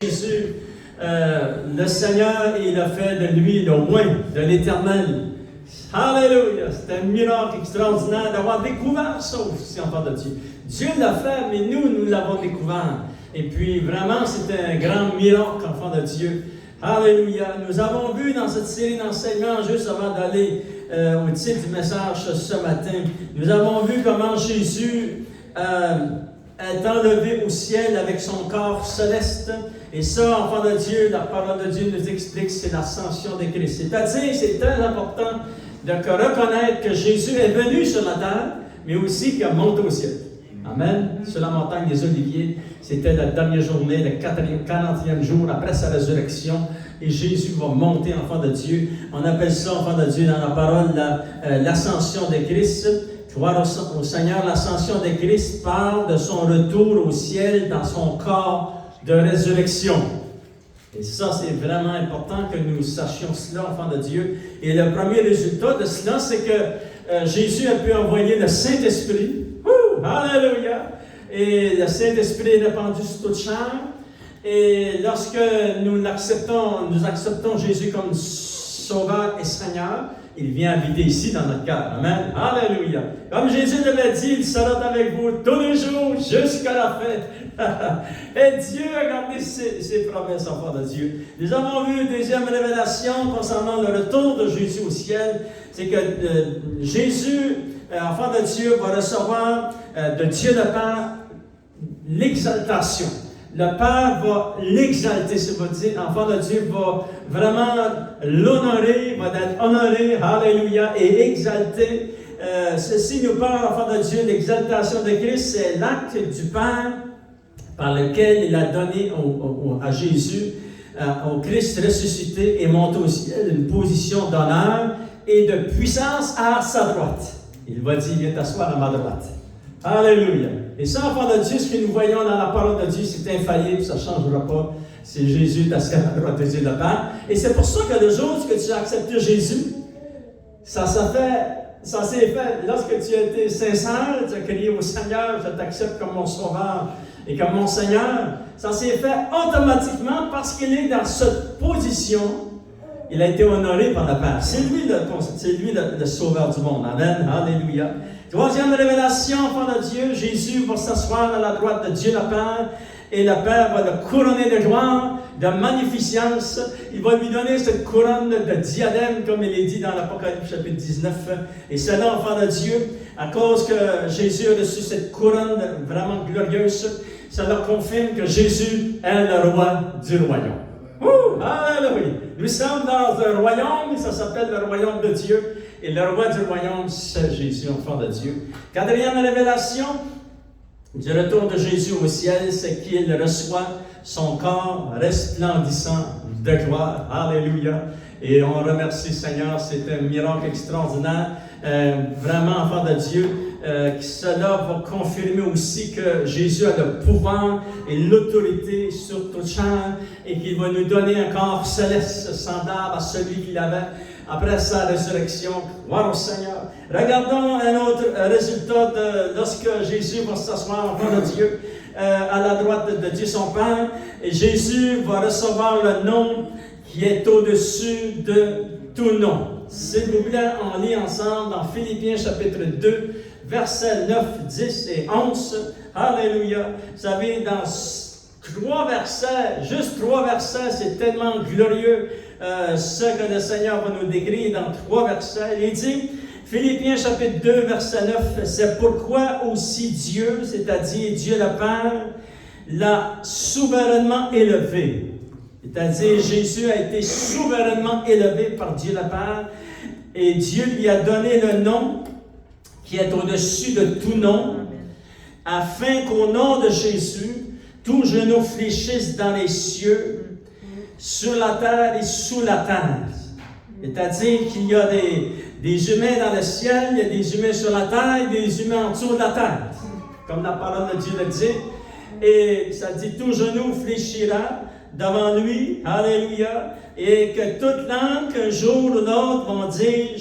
Jésus, le Seigneur, il a fait de lui le oint de l'Éternel. Alléluia! C'est un miracle extraordinaire d'avoir découvert ça aussi, enfant de Dieu. Dieu l'a fait, mais nous l'avons découvert. Et puis, vraiment, c'est un grand miracle, enfant de Dieu. Alléluia! Nous avons vu dans cette série d'enseignements, juste avant d'aller au titre du message ce matin, nous avons vu comment Jésus est enlevé au ciel avec son corps céleste. Et ça, enfant de Dieu, la parole de Dieu nous explique, c'est l'ascension de Christ. C'est-à-dire, c'est très important de reconnaître que Jésus est venu sur la terre, mais aussi qu'il a monté au ciel. Amen. Sur la montagne des Oliviers, c'était la dernière journée, le 40e jour après sa résurrection. Et Jésus va monter, enfant de Dieu. On appelle ça, enfant de Dieu, dans la parole, l'ascension de Christ. Gloire au Seigneur, l'ascension de Christ parle de son retour au ciel dans son corps de résurrection. Et ça, c'est vraiment important que nous sachions cela, enfants de Dieu. Et le premier résultat de cela, c'est que Jésus a pu envoyer le Saint-Esprit. Alléluia! Et le Saint-Esprit est répandu sur toute chair. Et lorsque nous acceptons Jésus comme Sauveur et Seigneur, il vient habiter ici dans notre cœur. Amen. Alléluia. Comme Jésus l'avait dit, il sera avec vous tous les jours jusqu'à la fin. Et Dieu a gardé ses promesses, enfants de Dieu. Nous avons vu une deuxième révélation concernant le retour de Jésus au ciel. C'est que Jésus, enfant de Dieu, va recevoir de Dieu le Père l'exaltation. Le Père va l'exalter, c'est-à-dire, l'enfant de Dieu va vraiment l'honorer, va être honoré, alléluia, et exalté. Ceci nous parle, enfant de Dieu, l'exaltation de Christ, c'est l'acte du Père par lequel il a donné à Jésus, au Christ ressuscité et monté au ciel, une position d'honneur et de puissance à sa droite. Il va dire, viens t'asseoir à ma droite. Alléluia. Et ça, enfant de Dieu, ce que nous voyons dans la parole de Dieu, c'est infaillible, ça ne changera pas. C'est Jésus assis à la droite de Dieu le Père. Et c'est pour ça que le jour où tu as accepté Jésus, ça s'est fait lorsque tu as été sincère, tu as crié au Seigneur, je t'accepte comme mon Sauveur et comme mon Seigneur. Ça s'est fait automatiquement parce qu'il est dans cette position. Il a été honoré par le Père. C'est lui le Sauveur du monde. Amen. Alléluia. Troisième révélation, enfant de Dieu, Jésus va s'asseoir à la droite de Dieu le Père et le Père va le couronner de gloire, de magnificence. Il va lui donner cette couronne de diadème, comme il est dit dans l'Apocalypse chapitre 19. Et c'est là, enfant de Dieu, à cause que Jésus a reçu cette couronne vraiment glorieuse, ça leur confirme que Jésus est le roi du royaume. Alléluia! Nous sommes dans un royaume, ça s'appelle le royaume de Dieu. Et le roi du royaume, c'est Jésus, enfant de Dieu. Quatrième révélation du retour de Jésus au ciel, c'est qu'il reçoit son corps resplendissant de gloire. Alléluia! Et on remercie le Seigneur, c'est un miracle extraordinaire. Vraiment, enfant de Dieu, cela va confirmer aussi que Jésus a le pouvoir et l'autorité sur toute chair et qu'il va nous donner un corps céleste semblable à celui qu'il avait après sa résurrection. Gloire au Seigneur. Regardons un autre résultat de lorsque Jésus va s'asseoir enfant de Dieu à la droite de Dieu son Père. Et Jésus va recevoir le nom qui est au-dessus de tout nom. S'il vous plaît, on lit ensemble dans Philippiens chapitre 2, versets 9, 10 et 11. Alléluia. Vous savez, dans juste trois versets, c'est tellement glorieux ce que le Seigneur va nous décrire dans 3 versets. Il dit, Philippiens chapitre 2, verset 9, c'est pourquoi aussi Dieu, c'est-à-dire Dieu le Père, l'a souverainement élevé. C'est-à-dire Jésus a été souverainement élevé par Dieu le Père et Dieu lui a donné le nom qui est au-dessus de tout nom, afin qu'au nom de Jésus, tout genou fléchisse dans les cieux, sur la terre et sous la terre. C'est-à-dire qu'il y a des humains dans le ciel, il y a des humains sur la terre, et des humains en dessous de la terre. Comme la parole de Dieu le dit. Et ça dit, tout genou fléchira devant lui, alléluia, et que toute langue, un jour ou l'autre, vont dire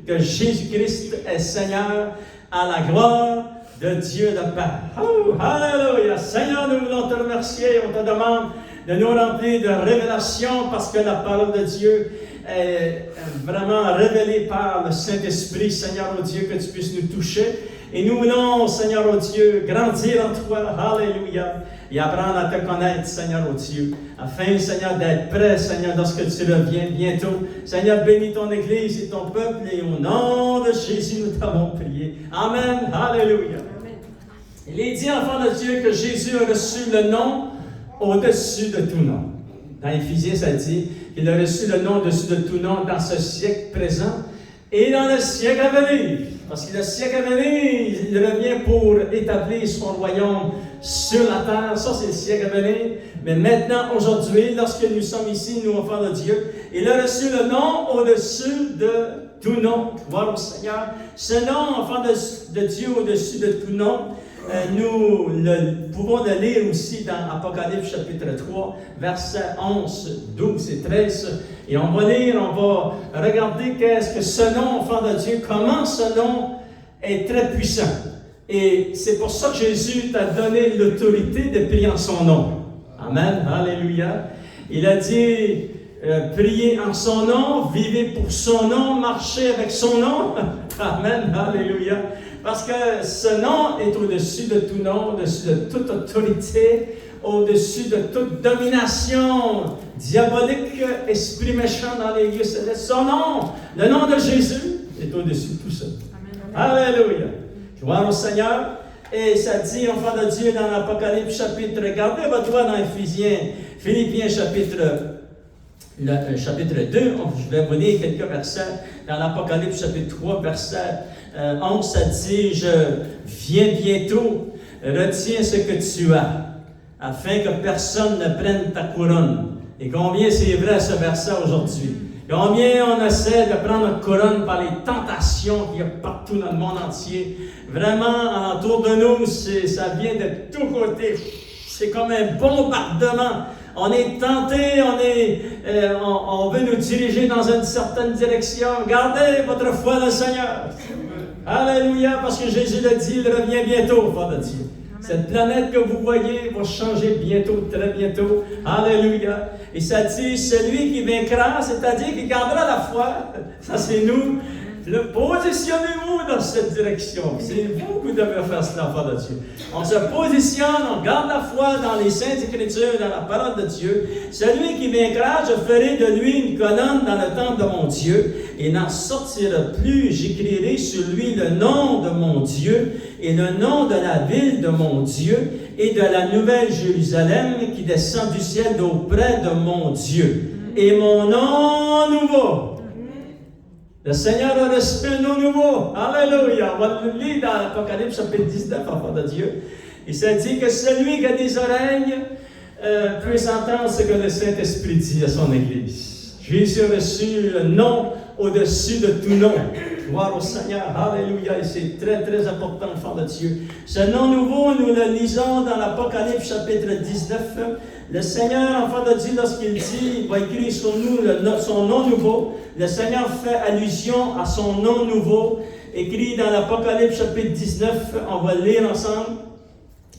que Jésus-Christ est Seigneur, à la gloire de Dieu le Père. Oh, alléluia! Seigneur, nous voulons te remercier, on te demande de nous remplir de révélation parce que la parole de Dieu est vraiment révélée par le Saint-Esprit. Seigneur, oh Dieu, que tu puisses nous toucher. Et nous voulons, Seigneur, oh Dieu, grandir en toi. Alléluia. Et apprendre à te connaître, Seigneur, oh Dieu. Afin, Seigneur, d'être prêt, Seigneur, lorsque tu reviens bientôt. Seigneur, bénis ton Église et ton peuple. Et au nom de Jésus, nous t'avons prié. Amen. Alléluia. Il est dit, enfant de Dieu, que Jésus a reçu le nom au-dessus de tout nom. Dans Éphésiens, ça dit qu'il a reçu le nom au-dessus de tout nom dans ce siècle présent et dans le siècle à venir. Parce que le siècle à venir, il revient pour établir son royaume sur la terre. Ça, c'est le siècle à venir. Mais maintenant, aujourd'hui, lorsque nous sommes ici, nous, enfants de Dieu, il a reçu le nom au-dessus de tout nom. Gloire au Seigneur. Ce nom, enfant de Dieu, au-dessus de tout nom, nous pouvons le lire aussi dans Apocalypse chapitre 3, versets 11, 12 et 13. Et on va lire, on va regarder qu'est-ce que ce nom, enfant de Dieu, comment ce nom est très puissant. Et c'est pour ça que Jésus t'a donné l'autorité de prier en son nom. Amen. Alléluia. Il a dit, priez en son nom, vivez pour son nom, marchez avec son nom. Amen. Alléluia. Parce que ce nom est au-dessus de tout nom, au-dessus de toute autorité, au-dessus de toute domination diabolique, esprit méchant dans les lieux célestes. Son nom, le nom de Jésus, est au-dessus de tout ça. Amen. Alléluia. Gloire au Seigneur. Et ça dit, enfant de Dieu, dans l'Apocalypse chapitre, regardez votre voix dans Philippiens chapitre 2, je vais vous lire quelques versets. Dans l'Apocalypse chapitre 3, verset 11, ça dit, je viens bientôt, retiens ce que tu as, afin que personne ne prenne ta couronne. Et combien c'est vrai ce verset aujourd'hui? Combien on essaie de prendre notre couronne par les tentations qu'il y a partout dans le monde entier. Vraiment, autour de nous, ça vient de tous côtés. C'est comme un bombardement. On est tenté, on veut nous diriger dans une certaine direction. Gardez votre foi dans le Seigneur. Alléluia, parce que Jésus l'a dit, il revient bientôt, enfant de Dieu. Cette planète que vous voyez va changer bientôt, très bientôt. Alléluia. Et ça dit, celui qui vaincra, c'est-à-dire qui gardera la foi, ça c'est nous. Positionnez-vous dans cette direction. C'est vous qui devez faire cela, enfant de Dieu. On se positionne, on garde la foi dans les Saintes Écritures, dans la parole de Dieu. Celui qui vaincra, je ferai de lui une colonne dans le temple de mon Dieu, et n'en sortira plus. J'écrirai sur lui le nom de mon Dieu, et le nom de la ville de mon Dieu, et de la nouvelle Jérusalem qui descend du ciel d'auprès de mon Dieu. Et mon nom nouveau. Le Seigneur a reçu un nom nouveau. Alléluia. On va le lire dans l'Apocalypse chapitre 19, enfant de Dieu. Il s'est dit que celui qui a des oreilles puisse entendre ce que le Saint-Esprit dit à son Église. Jésus a reçu le nom au-dessus de tout nom. Gloire au Seigneur. Alléluia. Et c'est très, très important, enfant de Dieu. Ce nom nouveau, nous le lisons dans l'Apocalypse chapitre 19. Le Seigneur, enfant de Dieu, lorsqu'il dit, il va écrire sur nous son nom nouveau. Le Seigneur fait allusion à son nom nouveau, écrit dans l'Apocalypse chapitre 19. On va le lire ensemble,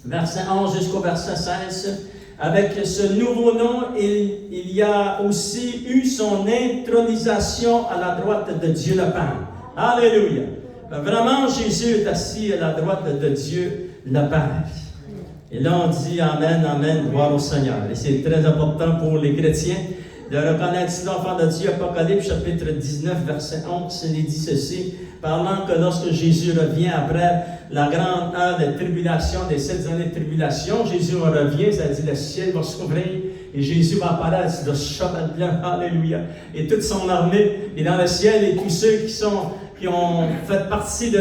verset 11 jusqu'au verset 16. Avec ce nouveau nom, il y a aussi eu son intronisation à la droite de Dieu le Père. Alléluia. Vraiment, Jésus est assis à la droite de Dieu le Père. Et là, on dit Amen, Amen, gloire au Seigneur. Et c'est très important pour les chrétiens de reconnaître cela, enfant de Dieu. Apocalypse chapitre 19, verset 11, il est dit ceci, parlant que lorsque Jésus revient après la grande heure de tribulation, des 7 années de tribulation, Jésus revient, ça dit le ciel va s'ouvrir et Jésus va apparaître sur le cheval blanc, alléluia, et toute son armée, et dans le ciel, et tous ceux qui ont fait partie de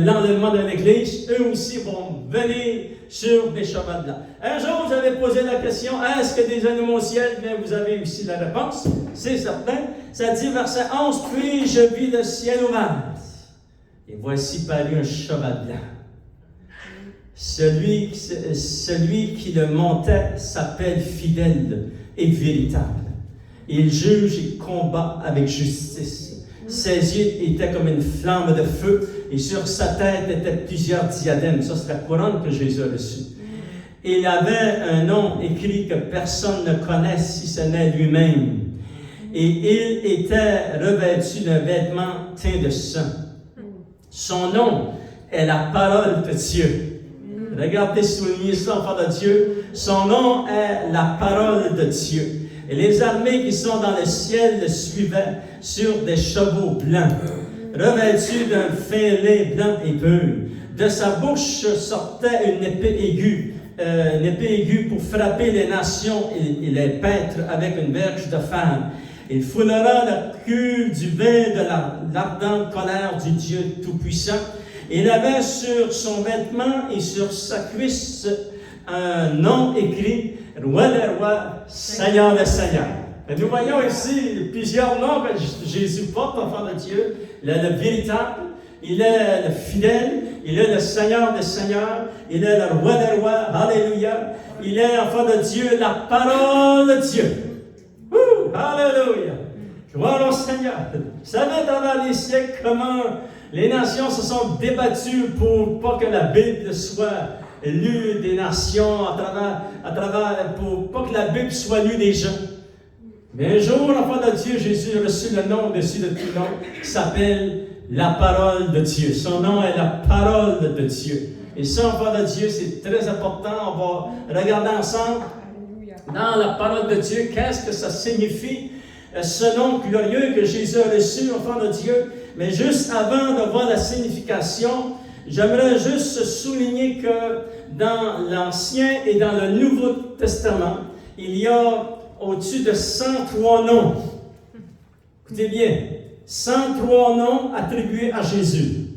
l'enlèvement de l'Église, eux aussi vont venir sur des chevaux blancs. Un jour, vous avez posé la question, est-ce que des animaux au ciel? Bien, vous avez aussi la réponse, c'est certain. Ça dit, verset 11, puis je vis le ciel ouvert, et voici parut un cheval blanc. Celui qui le montait s'appelle fidèle et véritable. Il juge et combat avec justice. Ses yeux étaient comme une flamme de feu, et sur sa tête étaient plusieurs diadèmes. Ça, c'est la couronne que Jésus a reçue. Il avait un nom écrit que personne ne connaît si ce n'est lui-même. Et il était revêtu d'un vêtement teint de sang. Son nom est la parole de Dieu. Regardez, soulignez ça, enfants de Dieu. Son nom est la parole de Dieu. Et les armées qui sont dans le ciel le suivaient sur des chevaux blancs, revêtus d'un fin lin blanc et pur. De sa bouche sortait une épée aiguë pour frapper les nations et les paître avec une verge de fer. Il foulera la queue du vin de l'ardente colère du Dieu Tout-Puissant. Il avait sur son vêtement et sur sa cuisse un nom écrit, Roi des rois, Seigneur des seigneurs. Et nous voyons ici plusieurs noms que Jésus porte, enfant de Dieu. Il est le véritable, il est le fidèle, il est le Seigneur des seigneurs, il est le Roi des rois, alléluia. Il est, enfant de Dieu, la parole de Dieu. Alléluia. Gloire au Seigneur. Vous savez, dans les siècles, comment les nations se sont débattues pour pas que la Bible soit lue des nations pour pas que la Bible soit lue des gens. Mais un jour, l'enfant de Dieu, Jésus a reçu le nom au-dessus de tout nom, qui s'appelle la parole de Dieu. Son nom est la parole de Dieu. Et ça, enfant de Dieu, c'est très important. On va regarder ensemble dans la parole de Dieu, qu'est-ce que ça signifie, ce nom glorieux que Jésus a reçu, enfant de Dieu. Mais juste avant de voir la signification, j'aimerais juste souligner que dans l'Ancien et dans le Nouveau Testament, il y a au-dessus de 103 noms. Écoutez bien, 103 noms attribués à Jésus.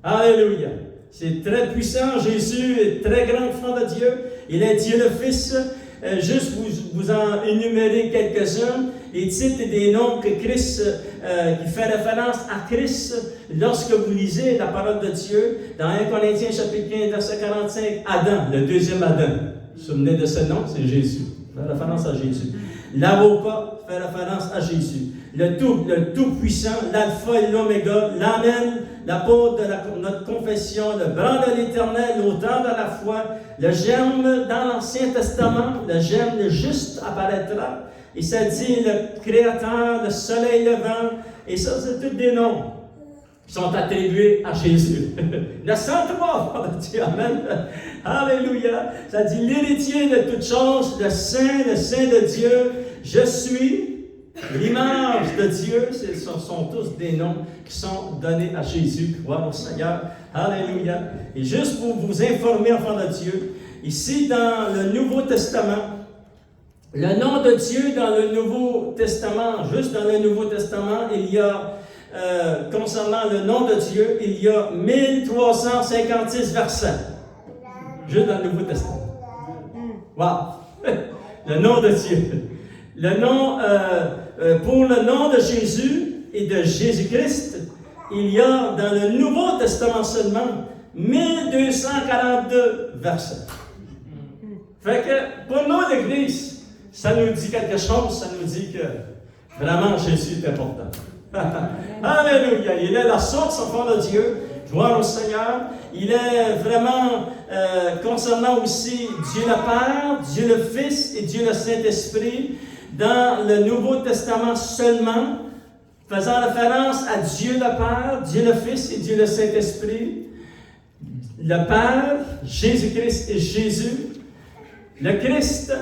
Alléluia. C'est très puissant. Jésus est très grand enfant de Dieu. Il est Dieu le Fils. Juste vous en énumérer quelques-uns, les titres et des noms que Christ, qui fait référence à Christ lorsque vous lisez la parole de Dieu dans 1 Corinthiens chapitre 15, verset 45, Adam, le deuxième Adam. Vous vous souvenez de ce nom? C'est Jésus. Fait référence à Jésus. L'avocat fait référence à Jésus. Le Tout-Puissant, l'Alpha et l'Oméga, l'Amen, l'apôtre de notre confession, le bras de l'Éternel, l'auteur de la foi, le germe dans l'Ancien Testament, le germe, le juste apparaîtra. Et ça dit le Créateur, le soleil levant, et ça, c'est tous des noms qui sont attribués à Jésus. Le 103, Dieu, Amen. Alléluia. Ça dit l'héritier de toutes choses, le saint de Dieu, je suis. L'image de Dieu, ce sont tous des noms qui sont donnés à Jésus. Gloire au Seigneur. Alléluia. Et juste pour vous informer, enfants de Dieu, ici dans le Nouveau Testament, le nom de Dieu dans le Nouveau Testament, juste dans le Nouveau Testament, il y a, concernant le nom de Dieu, il y a 1356 versets. Juste dans le Nouveau Testament. Wow! Le nom de Dieu. Le nom, pour le nom de Jésus et de Jésus-Christ, il y a dans le Nouveau Testament seulement 1242 versets. Fait que pour nous, l'Église, ça nous dit quelque chose, ça nous dit que vraiment Jésus est important. Alléluia! Il est la source, enfant de Dieu. Gloire au Seigneur. Il est vraiment concernant aussi Dieu le Père, Dieu le Fils et Dieu le Saint-Esprit. Dans le Nouveau Testament seulement, faisant référence à Dieu le Père, Dieu le Fils et Dieu le Saint-Esprit, le Père, Jésus-Christ et Jésus, le Christ,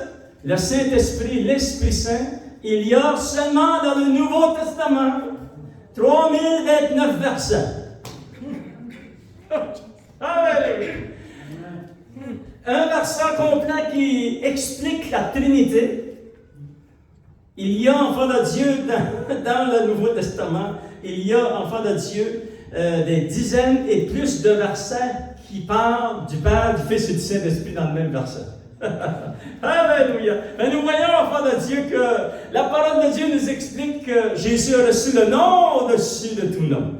le Saint-Esprit, l'Esprit Saint, il y a seulement dans le Nouveau Testament 3029 versets. Alléluia. Un verset complet qui explique la Trinité. Il y a, enfants de Dieu, dans le Nouveau Testament, il y a, enfants de Dieu, des dizaines et plus de versets qui parlent du Père, du Fils et du Saint-Esprit dans le même verset. Alléluia! Mais nous voyons, enfants de Dieu, que la parole de Dieu nous explique que Jésus a reçu le nom au-dessus de tout nom.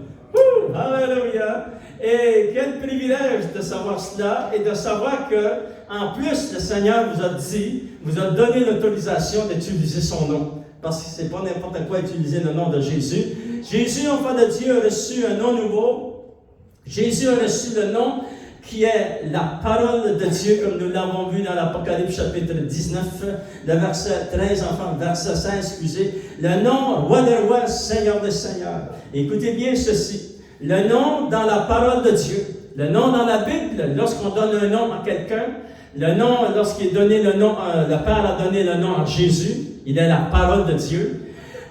Alléluia! Et quel privilège de savoir cela et de savoir que, en plus, le Seigneur vous a donné l'autorisation d'utiliser son nom. Parce que ce n'est pas n'importe quoi utiliser le nom de Jésus. Jésus, enfant de Dieu, a reçu un nom nouveau. Jésus a reçu le nom qui est la parole de Dieu, comme nous l'avons vu dans l'Apocalypse chapitre 19, le verset 13, enfin verset 16, excusez, le nom roi des rois, Seigneur des seigneurs. Écoutez bien ceci, le nom dans la parole de Dieu, le nom dans la Bible, lorsqu'on donne un nom à quelqu'un, le nom, lorsqu'il est donné le nom, le Père a donné le nom à Jésus, il est la parole de Dieu.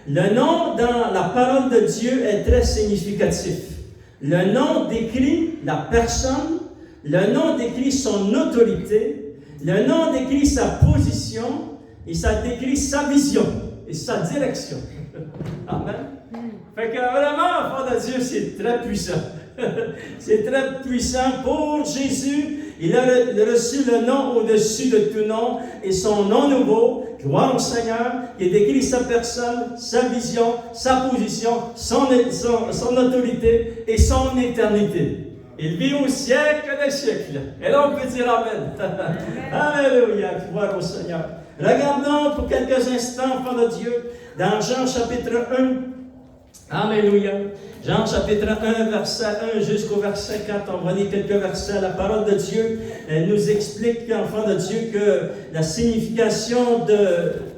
Le nom dans la parole de Dieu est très significatif. Le nom décrit la personne, le nom décrit son autorité, le nom décrit sa position et ça décrit sa vision et sa direction. Amen. Fait que vraiment, enfant de Dieu, c'est très puissant. C'est très puissant pour Jésus. Il a reçu le nom au-dessus de tout nom et son nom nouveau, gloire au Seigneur, qui décrit sa personne, sa vision, sa position, son autorité et son éternité. Il vit au siècle des siècles. Et là, on peut dire Amen. Alléluia, gloire au Seigneur. Regardons pour quelques instants, enfants de Dieu, dans Jean chapitre 1. Alléluia. Jean chapitre 1, verset 1 jusqu'au verset 4. On va lire quelques versets. La parole de Dieu nous explique, enfants de Dieu, que la signification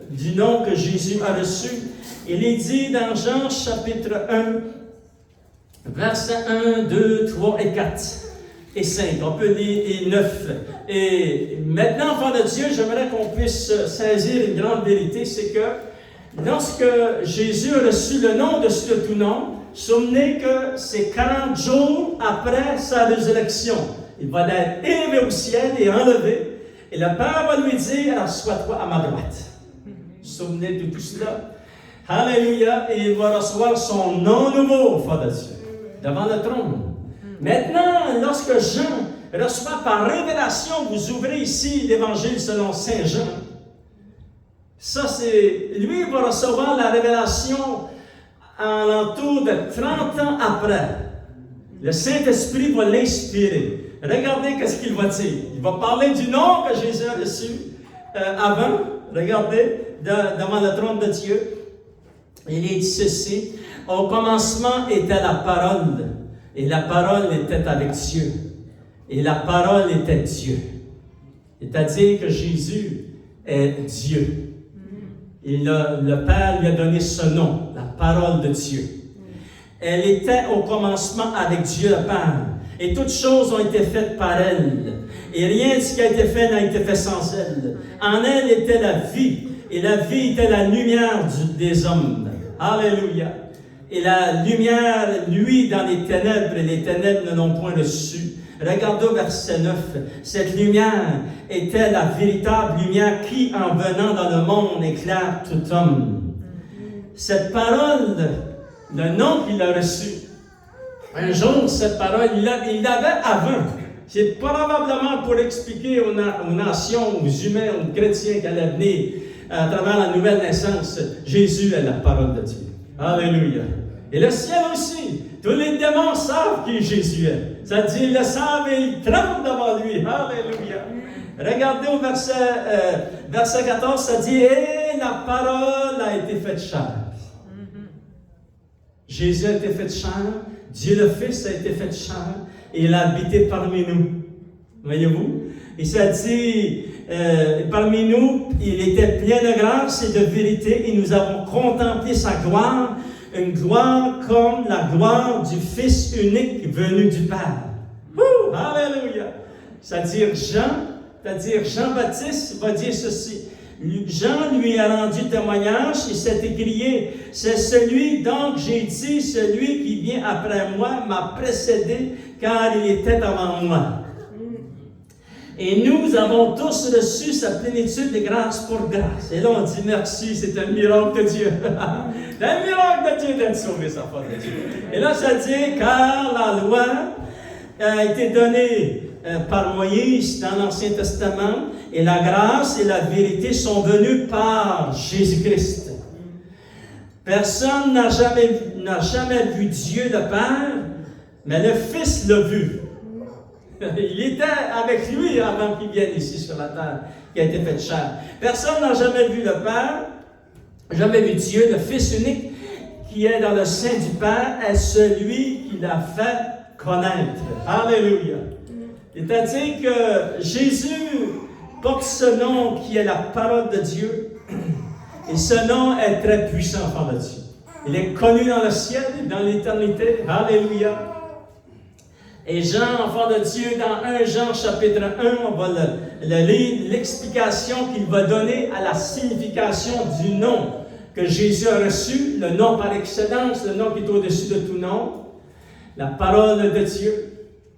du nom que Jésus a reçu. Il est dit dans Jean chapitre 1, verset 1, 2, 3 et 4 et 5. On peut lire et 9. Et maintenant, enfants de Dieu, j'aimerais qu'on puisse saisir une grande vérité, c'est que lorsque Jésus a reçu le nom au-dessus de tout nom, souvenez que c'est 40 jours après sa résurrection. Il va être élevé au ciel et enlevé. Et le Père va lui dire, assois-toi à ma droite. Souvenez de tout cela. Alléluia. Et il va recevoir son nom nouveau, enfant de Dieu, devant le trône. Maintenant, lorsque Jean reçoit par révélation, vous ouvrez ici l'Évangile selon Saint Jean. Ça, c'est... Lui, il va recevoir la révélation à l'entour de 30 ans après. Le Saint-Esprit va l'inspirer. Regardez qu'est-ce qu'il va dire. Il va parler du nom que Jésus a reçu avant. Regardez, devant le trône de Dieu. Il est dit ceci. Au commencement était la parole. Et la parole était avec Dieu. Et la parole était Dieu. C'est-à-dire que Jésus est Dieu. Et le Père lui a donné ce nom, la parole de Dieu. Elle était au commencement avec Dieu le Père. Et toutes choses ont été faites par elle. Et rien de ce qui a été fait n'a été fait sans elle. En elle était la vie. Et la vie était la lumière des hommes. Alléluia. Et la lumière luit dans les ténèbres, et les ténèbres ne l'ont point reçue. Regardez au verset 9. Cette lumière était la véritable lumière qui, en venant dans le monde, éclaire tout homme. Cette parole, le nom qu'il a reçu, un jour, cette parole, il l'avait avant. C'est probablement pour expliquer aux nations, aux humains, aux chrétiens qui allaient venir à travers la nouvelle naissance. Jésus est la parole de Dieu. Alléluia. Et le ciel aussi. Tous les démons savent qui Jésus est. Ça dit, ils le savent et ils tremblent devant lui. Alléluia. Regardez au verset 14, ça dit, et la parole a été faite chair. Jésus a été fait chair. Dieu le Fils a été fait chair. Et il a habité parmi nous. Voyez-vous? Et ça dit, parmi nous, il était plein de grâce et de vérité, et nous avons contemplé sa gloire, une gloire comme la gloire du Fils unique venu du Père. Alléluia! C'est-à-dire Jean-Baptiste va dire ceci. Jean lui a rendu témoignage et s'est écrié, c'est celui, donc j'ai dit, celui qui vient après moi m'a précédé, car il était avant moi. Et nous avons tous reçu sa plénitude de grâce pour grâce. Et là, on dit merci, c'est un miracle de Dieu. C'est un miracle de Dieu d'être sauvé, sa foi de Dieu. Et là, ça dit, car la loi a été donnée par Moïse dans l'Ancien Testament, et la grâce et la vérité sont venues par Jésus-Christ. Personne n'a jamais vu Dieu le Père, mais le Fils l'a vu. Il était avec lui avant qu'il vienne ici sur la terre, qui a été fait chair. Personne n'a jamais vu le Père, jamais vu Dieu, le Fils unique qui est dans le sein du Père, est celui qui l'a fait connaître. Alléluia. C'est-à-dire que Jésus porte ce nom qui est la parole de Dieu. Et ce nom est très puissant, enfant de Dieu. Il est connu dans le ciel et dans l'éternité. Alléluia. Et Jean, enfant de Dieu, dans 1 Jean chapitre 1, on va lire l'explication qu'il va donner à la signification du nom que Jésus a reçu, le nom par excellence, le nom qui est au-dessus de tout nom, la parole de Dieu.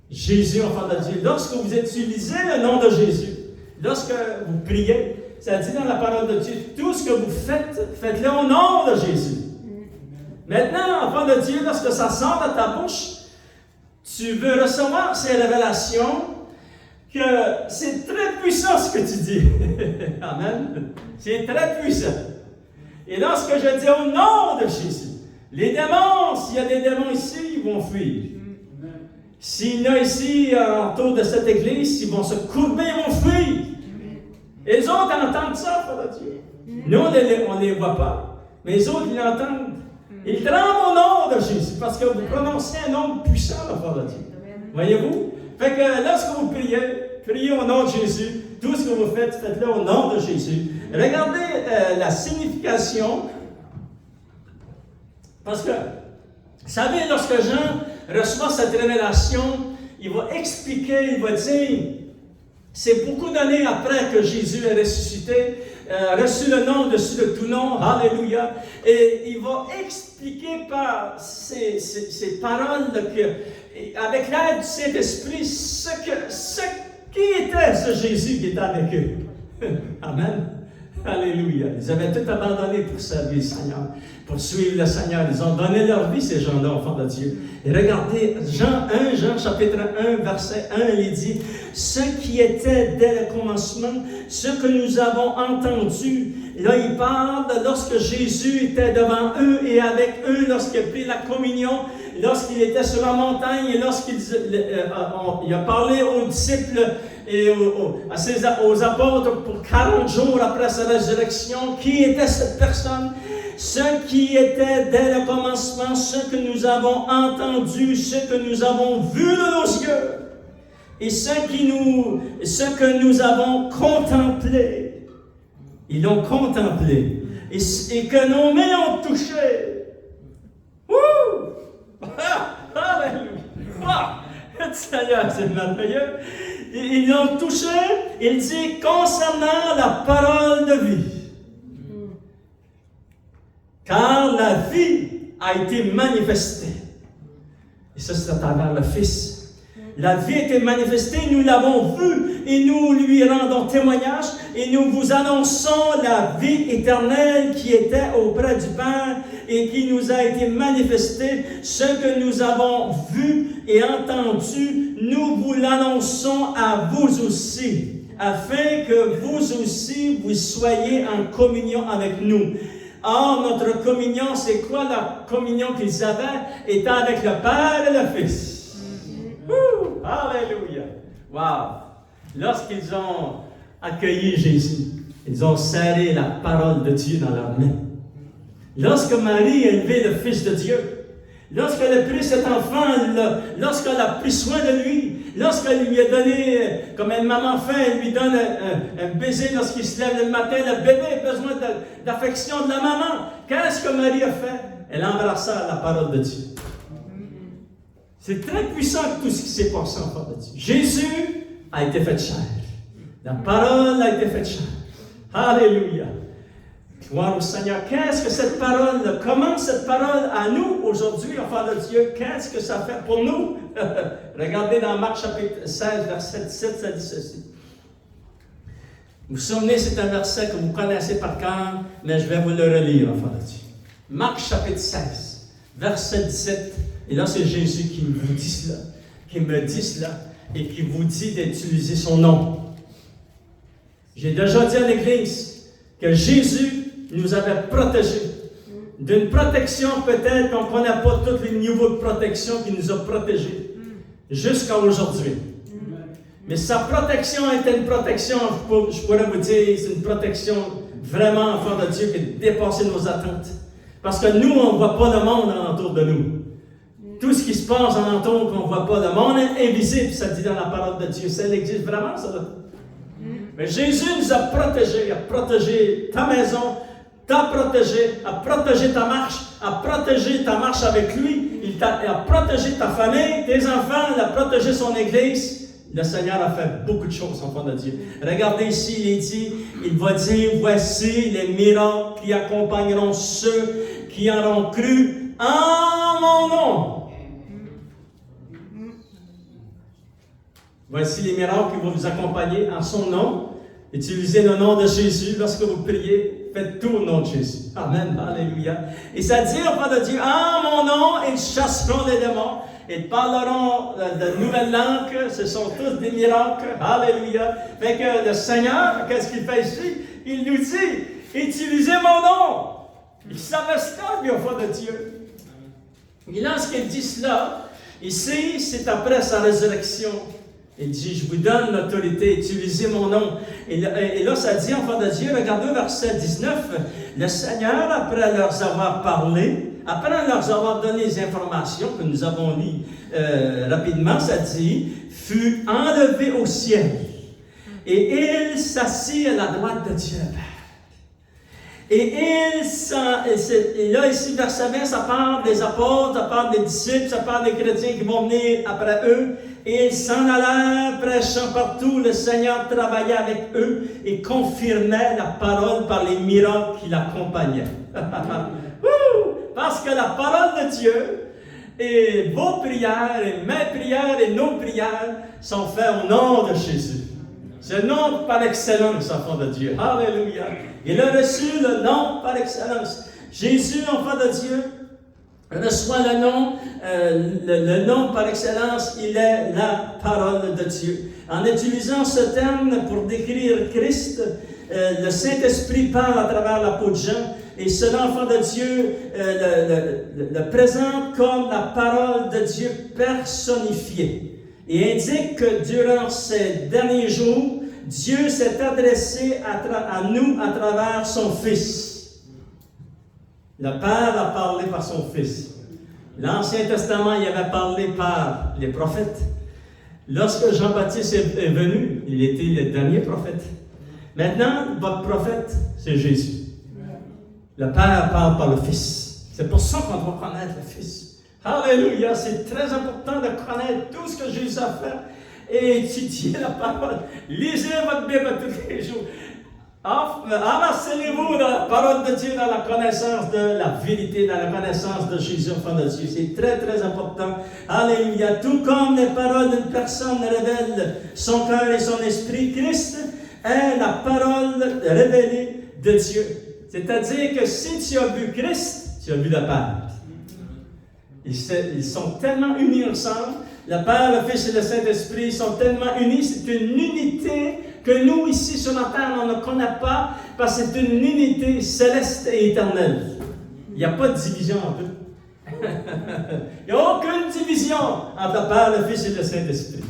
Jésus, enfant de Dieu. Lorsque vous utilisez le nom de Jésus, lorsque vous priez, ça dit dans la parole de Dieu, tout ce que vous faites, faites-le au nom de Jésus. Maintenant, enfant de Dieu, lorsque ça sort de ta bouche, tu veux recevoir ces révélations que c'est très puissant ce que tu dis. Amen. C'est très puissant. Et lorsque je dis au nom de Jésus, les démons, s'il y a des démons ici, ils vont fuir. S'il y en a ici autour de cette église, ils vont se courber, ils vont fuir. Et les autres entendent ça, frère de Dieu. Nous, on ne les voit pas, mais les autres, ils l'entendent. Ils tremblent au nom de Jésus, parce que vous prononcez un nom puissant, frère de Dieu. Voyez-vous? Fait que lorsque vous priez, priez au nom de Jésus. Tout ce que vous faites, faites-le au nom de Jésus. Regardez la signification. Parce que, vous savez, lorsque Jean reçoit cette révélation, il va expliquer, il va dire, c'est beaucoup d'années après que Jésus est ressuscité, reçu le nom dessus de tout nom, alléluia, et il va expliquer par ces paroles que, avec l'aide du Saint-Esprit, qui était ce Jésus qui était avec eux. Amen. Alléluia. Ils avaient tout abandonné pour servir le Seigneur, pour suivre le Seigneur. Ils ont donné leur vie, ces gens-là, enfants de Dieu. Et regardez, Jean chapitre 1, verset 1, il dit, « Ce qui était dès le commencement, ce que nous avons entendu. » Là, il parle de lorsque Jésus était devant eux et avec eux, lorsqu'il a pris la communion, lorsqu'il était sur la montagne et lorsqu'il a parlé aux disciples et aux apôtres pour 40 jours après sa résurrection. Qui était cette personne? Ce qui était dès le commencement, ce que nous avons entendu, ce que nous avons vu de nos yeux, et ce que nous avons contemplé. Ils l'ont contemplé, et que nos mains ont touché. Wouh! Alléluia! Seigneur, c'est merveilleux. Ils l'ont touché, il dit, concernant la parole de vie. Car la vie a été manifestée. Et ça, c'est à travers le Fils. La vie a été manifestée, nous l'avons vue, et nous lui rendons témoignage, et nous vous annonçons la vie éternelle qui était auprès du Père, et qui nous a été manifestée. Ce que nous avons vu et entendu, nous vous l'annonçons à vous aussi, afin que vous aussi, vous soyez en communion avec nous. Or, notre communion, c'est quoi la communion qu'ils avaient? Était avec le Père et le Fils. Alléluia! Wow! Lorsqu'ils ont accueilli Jésus, ils ont serré la parole de Dieu dans leurs mains. Lorsque Marie a élevé le Fils de Dieu, lorsqu'elle a pris cet enfant, lorsqu'elle a pris soin de lui, lorsqu'elle lui a donné, comme une maman fait, elle lui donne un baiser lorsqu'il se lève le matin, le bébé a besoin d'affection de la maman. Qu'est-ce que Marie a fait? Elle embrassa la parole de Dieu. C'est très puissant tout ce qui s'est passé en part de Dieu. Jésus a été fait chair. La parole a été faite chair. Alléluia. Gloire au Seigneur. Qu'est-ce que cette parole, comment cette parole à nous aujourd'hui, enfants de Dieu, qu'est-ce que ça fait pour nous? Regardez dans Marc chapitre 16, verset 17, ça dit ceci. Vous vous souvenez, c'est un verset que vous connaissez par cœur, mais je vais vous le relire, enfants de Dieu. Marc chapitre 16, verset 17. Et là, c'est Jésus qui vous dit cela, qui me dit cela, et qui vous dit d'utiliser son nom. J'ai déjà dit à l'Église que Jésus nous avait protégés. D'une protection peut-être qu'on ne connaît pas tous les niveaux de protection qu'il nous a protégés jusqu'à aujourd'hui. Mais sa protection était une protection, je pourrais vous dire, c'est une protection vraiment, enfant de Dieu, qui a dépassé nos attentes. Parce que nous, on ne voit pas le monde autour de nous. Tout ce ce qui se passe en entour qu'on ne voit pas. Le monde invisible, ça dit dans la parole de Dieu. Ça existe vraiment, ça. Mais Jésus nous a protégés. Il a protégé ta maison, t'a protégé, a protégé ta marche, a protégé ta marche avec lui. Il a protégé ta famille, tes enfants, il a protégé son Église. Le Seigneur a fait beaucoup de choses, enfants de Dieu. Regardez ici, il est dit, il va dire, voici les miracles qui accompagneront ceux qui en auront cru en mon nom. Voici les miracles qui vont vous accompagner en son nom. Utilisez le nom de Jésus lorsque vous priez. Faites tout au nom de Jésus. Amen. Alléluia. Et ça dit, enfants de Dieu, en mon nom, ils chasseront les démons. Ils parleront de nouvelles langues. Ce sont tous des miracles. Alléluia. Fait que le Seigneur, qu'est-ce qu'il fait ici? Il nous dit, utilisez mon nom. Il savait cela, lui, enfants de Dieu. Et lorsqu'il dit cela, ici, c'est après sa résurrection. Il dit, je vous donne l'autorité, utilisez mon nom. Et là, ça dit, enfants de Dieu, regardez verset 19, le Seigneur, après leur avoir parlé, après leur avoir donné les informations que nous avons lues rapidement, ça dit, fut enlevé au ciel. Et il s'assit à la droite de Dieu le Père. Et là, ici, verset 20, ça parle des apôtres, ça parle des disciples, ça parle des chrétiens qui vont venir après eux. Et ils s'en allèrent, prêchant partout. Le Seigneur travaillait avec eux et confirmait la parole par les miracles qui l'accompagnaient. Parce que la parole de Dieu et vos prières, et mes prières et nos prières sont faites au nom de Jésus. C'est le nom par excellence, enfant de Dieu. Alléluia. Il a reçu le nom par excellence. Jésus, enfant de Dieu, reçoit le nom par excellence. Il est la parole de Dieu. En utilisant ce terme pour décrire Christ, le Saint-Esprit parle à travers la peau de Jean. Et cela, enfant de Dieu, le présente comme la parole de Dieu personnifiée. Et indique que durant ces derniers jours, Dieu s'est adressé à nous à travers son Fils. Le Père a parlé par son Fils. L'Ancien Testament, il avait parlé par les prophètes. Lorsque Jean-Baptiste est venu, il était le dernier prophète. Maintenant, votre prophète, c'est Jésus. Le Père parle par le Fils. C'est pour ça qu'on doit connaître le Fils. Alléluia, c'est très important de connaître tout ce que Jésus a fait et étudier la parole. Lisez votre Bible tous les jours. Amassez-vous dans la parole de Dieu, dans la connaissance de la vérité, dans la connaissance de Jésus, enfant de Dieu. C'est très, très important. Alléluia. Tout comme les paroles d'une personne révèlent son cœur et son esprit, Christ est la parole révélée de Dieu. C'est-à-dire que si tu as vu Christ, tu as vu le Père. Ils sont tellement unis ensemble. Le Père, le Fils et le Saint-Esprit sont tellement unis. C'est une unité que nous, ici sur la terre, on ne connaît pas, parce que c'est une unité céleste et éternelle. Il n'y a pas de division entre eux. Il n'y a aucune division entre le Père, le Fils et le Saint-Esprit.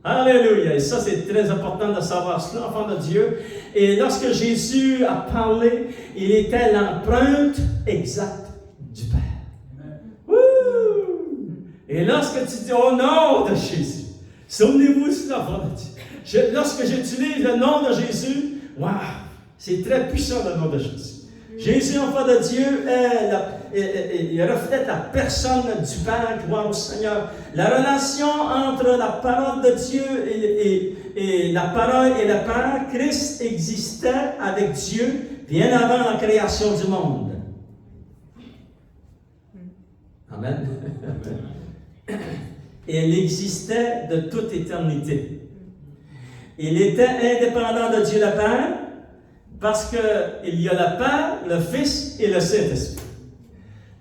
Alléluia. Et ça, c'est très important de savoir cela, enfant de Dieu. Et lorsque Jésus a parlé, il était l'empreinte exacte du Père. Et lorsque tu dis au nom de Jésus, souvenez-vous cela, enfant de Dieu. Lorsque j'utilise le nom de Jésus, waouh, c'est très puissant le nom de Jésus. Jésus, enfant de Dieu, il reflète la personne du Père, gloire au Seigneur. La relation entre la parole de Dieu et la parole et le Père, Christ existait avec Dieu bien avant la création du monde. Amen. Et il existait de toute éternité. Il était indépendant de Dieu le Père parce qu'il y a le Père, le Fils et le Saint-Esprit.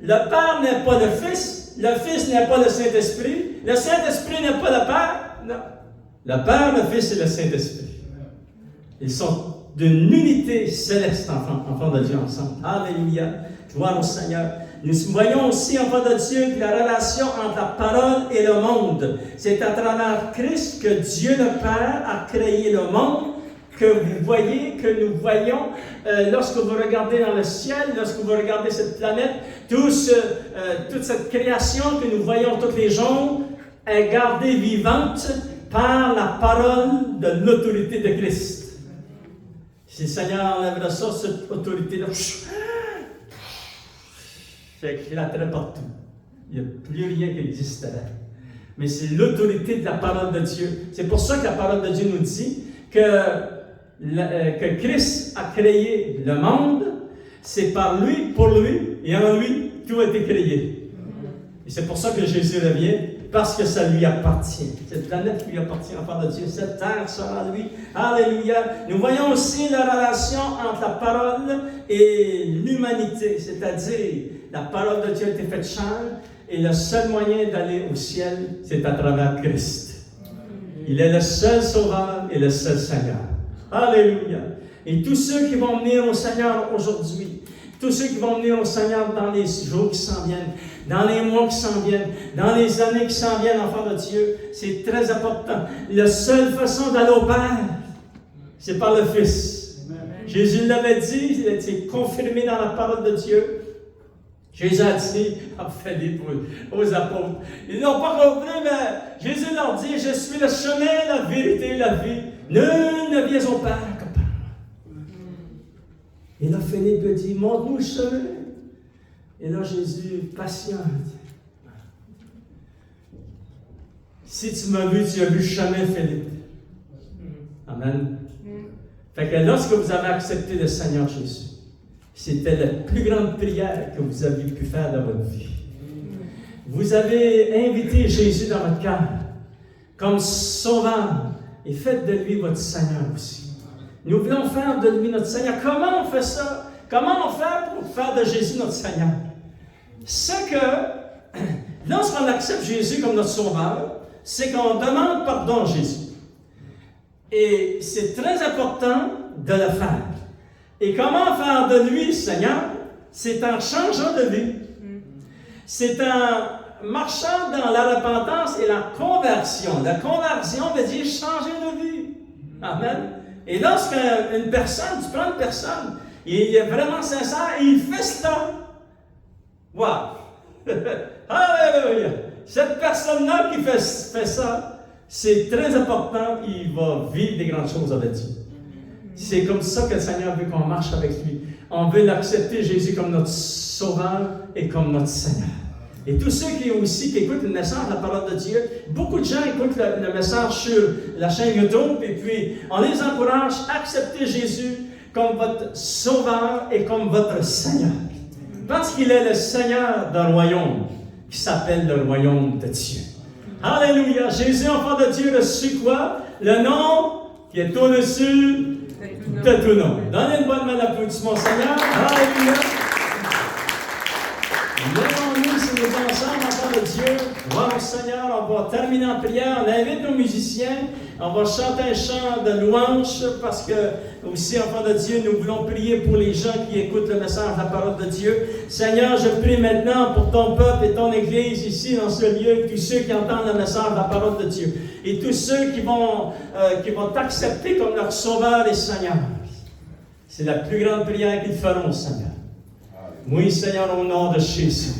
Le Père n'est pas le Fils n'est pas le Saint-Esprit, le Saint-Esprit n'est pas le Père, non. Le Père, le Fils et le Saint-Esprit. Ils sont d'une unité céleste, enfants de Dieu ensemble. Alléluia. Gloire au Seigneur. Nous voyons aussi, enfants de Dieu, que la relation entre la parole et le monde, c'est à travers Christ que Dieu le Père a créé le monde, que vous voyez, que nous voyons lorsque vous regardez dans le ciel, lorsque vous regardez cette planète, toute cette création que nous voyons tous les jours est gardée vivante par la parole de l'autorité de Christ. Si le Seigneur enlèverait ça, cette autorité-là, ça éclaterait partout. Il n'y a plus rien qui existerait. Mais c'est l'autorité de la parole de Dieu. C'est pour ça que la parole de Dieu nous dit que Christ a créé le monde. C'est par lui, pour lui, et en lui, tout a été créé. Et c'est pour ça que Jésus revient, parce que ça lui appartient. Cette planète lui appartient, enfant de Dieu. Cette terre sera à lui. Alléluia. Nous voyons aussi la relation entre la parole et l'humanité, c'est-à-dire la parole de Dieu a été faite chair, et le seul moyen d'aller au ciel, c'est à travers Christ. Il est le seul sauveur et le seul Seigneur. Alléluia. Et tous ceux qui vont venir au Seigneur aujourd'hui, tous ceux qui vont venir au Seigneur dans les jours qui s'en viennent, dans les mois qui s'en viennent, dans les années qui s'en viennent, enfants de Dieu, c'est très important. La seule façon d'aller au Père, c'est par le Fils. Jésus l'avait dit, il a été confirmé dans la parole de Dieu. Jésus a dit, faites-les aux apôtres. Ils n'ont pas compris, mais Jésus leur dit, je suis le chemin, la vérité et la vie. Nul ne vient au Père que par moi. Et là, Philippe lui dit, montre-nous le chemin. Et là, Jésus, patient, dit, si tu m'as vu, tu as vu le chemin, Philippe. Amen. Fait que lorsque vous avez accepté le Seigneur Jésus, c'était la plus grande prière que vous aviez pu faire dans votre vie. Vous avez invité Jésus dans votre cœur comme sauveur et faites de lui votre Seigneur aussi. Nous voulons faire de lui notre Seigneur. Comment on fait ça? Comment on fait pour faire de Jésus notre Seigneur? C'est que lorsqu'on accepte Jésus comme notre sauveur, c'est qu'on demande pardon à Jésus. Et c'est très important de le faire. Et comment faire de lui, Seigneur? C'est en changeant de vie. C'est en marchant dans la repentance et la conversion. La conversion veut dire changer de vie. Amen. Et lorsqu'une personne, tu prends une personne, il est vraiment sincère et il fait cela. Wow! Alléluia! Cette personne-là qui fait ça, c'est très important, il va vivre des grandes choses avec Dieu. C'est comme ça que le Seigneur veut qu'on marche avec lui. On veut l'accepter, Jésus, comme notre Sauveur et comme notre Seigneur. Et tous ceux qui écoutent le message, la parole de Dieu, beaucoup de gens écoutent le message sur la chaîne YouTube, et puis on les encourage à accepter Jésus comme votre Sauveur et comme votre Seigneur. Parce qu'il est le Seigneur d'un royaume qui s'appelle le royaume de Dieu. Alléluia! Jésus, enfant de Dieu, reçut quoi? Le nom qui est au-dessus de tout nom. Donnez une bonne main d'applaudissement au Seigneur. Alléluia! Levons-nous si nous sommes ensemble, enfants de Dieu. Gloire au Seigneur. On va terminer en prière. On invite nos musiciens. On va chanter un chant de louange parce que, aussi, enfants de Dieu, nous voulons prier pour les gens qui écoutent le message de la parole de Dieu. Seigneur, je prie maintenant pour ton peuple et ton Église ici, dans ce lieu, tous ceux qui entendent le message de la parole de Dieu. Et tous ceux qui vont t'accepter comme leur Sauveur et Seigneur. C'est la plus grande prière qu'ils feront, Seigneur. Oui, Seigneur, au nom de Jésus,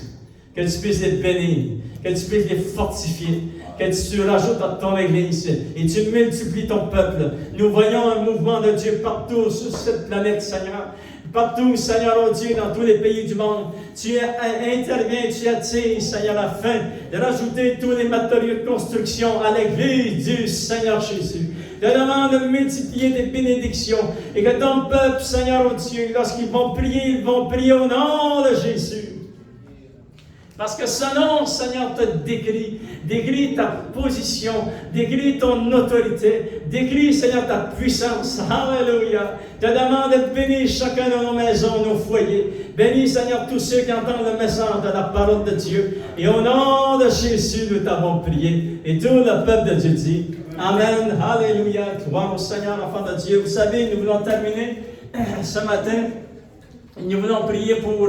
que tu puisses les bénir, que tu puisses les fortifier, que tu rajoutes à ton Église et tu multiplies ton peuple. Nous voyons un mouvement de Dieu partout sur cette planète, Seigneur. Partout, Seigneur, oh Dieu, dans tous les pays du monde. Tu interviens, tu attires, Seigneur, afin de rajouter tous les matériaux de construction à l'Église du Seigneur Jésus. Je demande de multiplier des bénédictions et que ton peuple, Seigneur, oh Dieu, lorsqu'ils vont prier au nom de Jésus. Parce que ce nom, Seigneur, te décrit ta position, décrit ton autorité, décrit, Seigneur, ta puissance. Alléluia. Je te demande de bénir chacun de nos maisons, nos foyers. Bénis, Seigneur, tous ceux qui entendent le message de la parole de Dieu. Et au nom de Jésus, nous t'avons prié. Et tout le peuple de Dieu dit Amen. Alléluia. Gloire au Seigneur, enfant de Dieu. Vous savez, nous voulons terminer ce matin. Nous voulons prier pour